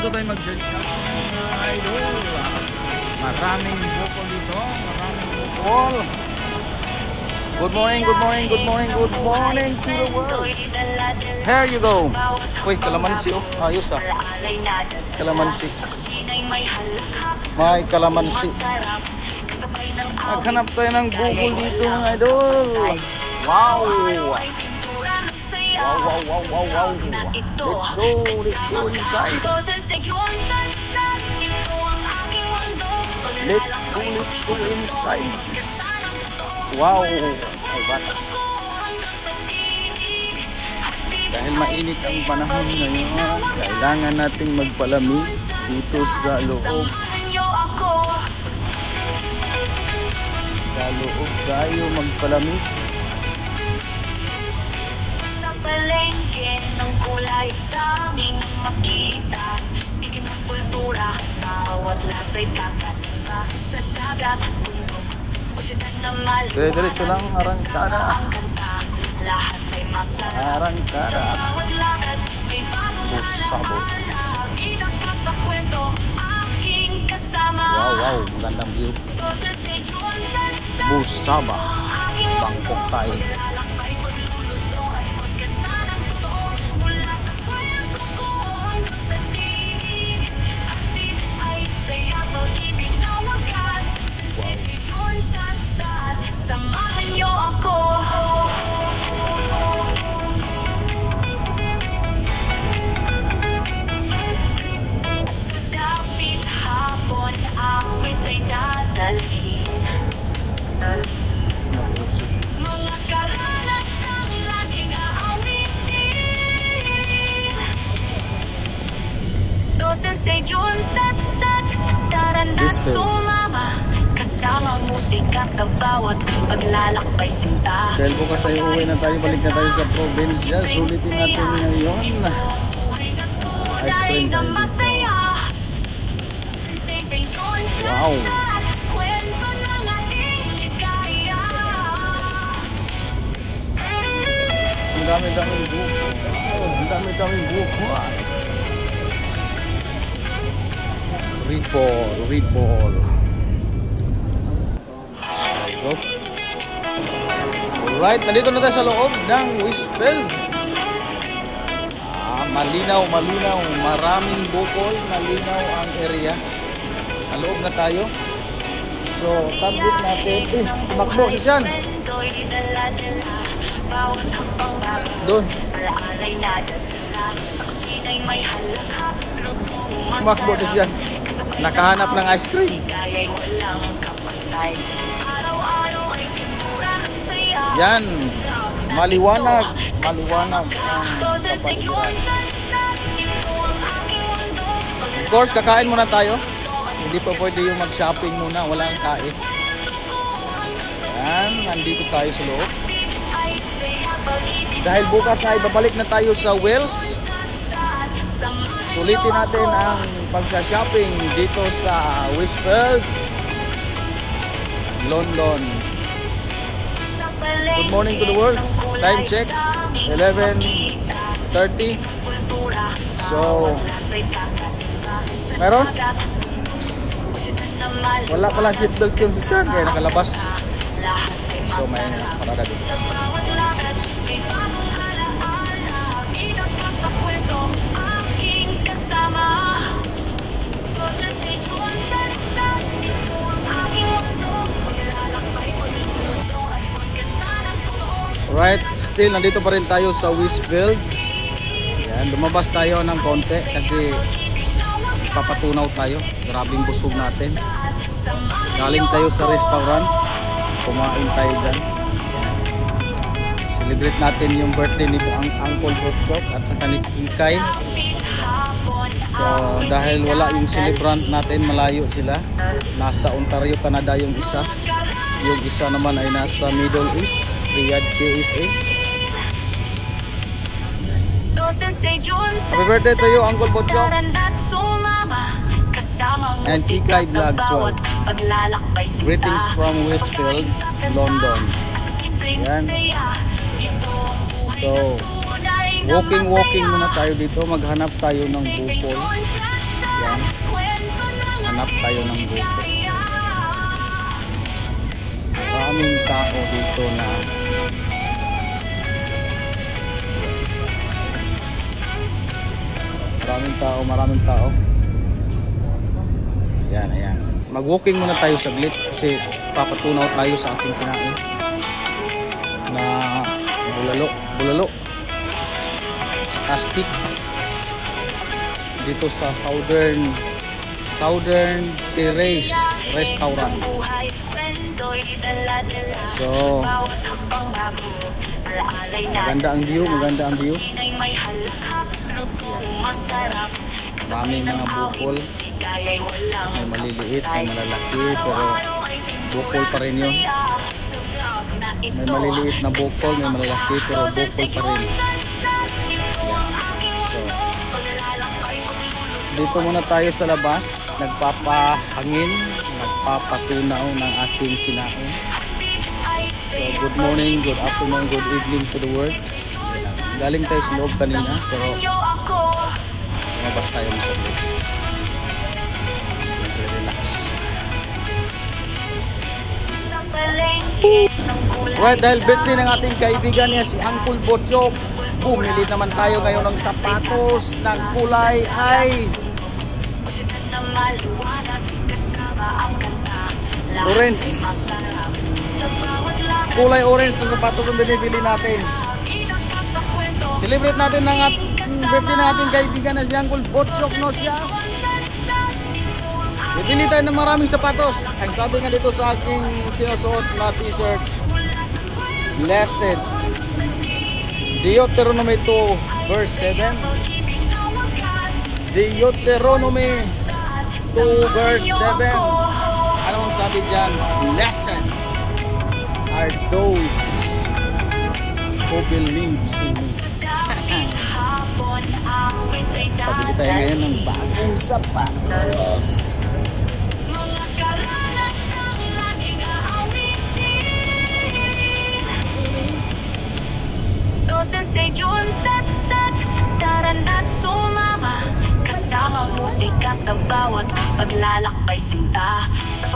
dito tayo mag-search mga idol. Maraming bukol dito. Maraming bukol. Good morning, good morning, good morning, good morning to the world. Here you go. Uy, kalamansi oh. Ayos ah. Kalamansi. May kalamansi. Maghanap tayo ng bukol dito mga idol. Wow. Wow, wow, wow, wow, wow. Let's go inside. Let's go inside. Wow. Ay, bata. Dahil mainit ang panahon ngayon, kailangan nating magpalamig dito sa loob. Sa loob tayo magpalamig. Palengke ng kulay daming makita, bigyan ng kultura, bawat lasa'y kakaiba. Sa dagat, bundok, o siyudad na maliwanag, Diretso lang, arangkada. lahat ay masarap. Arangkada. Sa bawat lakad, may bagong alaala. Kita ka sa kwento, aking kasama. Wow, wow, magandang view. Busaba, Bangkok tayo. Samahan niyo ako. Sa dapit hapon, awit ay dadalhin. Mga karanasang laging aawitin. 12 yun, sat-sat, tara na sumama. Kasama musika sa bawat paglalakbay sinta. Dahil bukas ay uwi na tayo, balik na tayo sa probinsya. Sulitin natin ngayon. Ice cream tayo dito. Wow. Ang dami-daming buko. Ang dami-daming buko. Ripple. Alright, nandito na tayo sa loob ng Wishfield. Malinaw, maraming bukol, malinaw ang area. Sa loob na tayo. So, target natin. Tumakbo siya. Doon. Tumakbo siya. Nakahanap ng ice cream. Yan, maliwanag ang kapaligiran. Of course, kakain muna tayo. Hindi pa pwede yung mag-shopping muna, walang kain. Yan, nandito tayo sa loob. Dahil bukas ay babalik na tayo sa Wales. Sulitin natin ang pag-shopping dito sa Wishfield, London. Good morning to the world. Time check 11:30. So meron? Wala palang seatbelt yung siya, kaya nakalabas. So may parada dito. Right, still nandito pa rin tayo sa Wishfield. Yan, lumabas tayo ng konti kasi papatunaw tayo. Grabing busog natin. Galing tayo sa restaurant. Kumain tayo dyan. Celebrate natin yung birthday ni Uncle Botsok at saka ni Kikay. So dahil wala yung celebrant natin, malayo sila. Nasa Ontario, Canada yung isa. Yung isa naman ay nasa Middle East, Riyadh, KSA. Happy birthday to you, Uncle Botsok. And Kikay Vlog 12. Greetings from Wishfield, London. Yan. So walking muna tayo dito. Maghanap tayo ng bukol. Yan. Hanap tayo ng bukol. Maraming tao dito na maraming tao. Ayan, ayan. Mag-walking muna tayo saglit kasi papatunaw tayo sa ating kinain na bulalo astig dito sa Southern Terrace Restaurant. So maganda ang view. Maraming mga bukol, may maliliit, may malalaki, pero bukol pa rin yun. May maliliit na bukol, may malalaki, pero bukol pa rin. So, dito muna tayo sa labas, nagpapahangin, nagpapatunaw ng ating kinain. So, good morning, good afternoon, good evening to the world. Galing tayo sa loob kanina, pero lumabas tayo ng saglit. Relax. Right, dahil birthday ng ating kaibigan niya si Uncle Botchok, bumili naman tayo ngayon ng sapatos ng kulay ay orange. Kulay orange ng sapatos ang binibili natin. Celebrate natin ng birthday natin kaibigan na si Uncle Botchok, no siya. Bibili tayo ng maraming sapatos. Ang sabi nga dito sa aking sinusuot na t-shirt, blessed. Deuteronomy 2 verse 7. Deuteronomy 2 verse 7. Ano ang sabi dyan? Blessed are those who believes in me. Pabili tayo ngayon ng bagong sapatos. Sensation sat-sat, tara na't sumama, kasama musika sa bawat paglalakbay sinta. Sa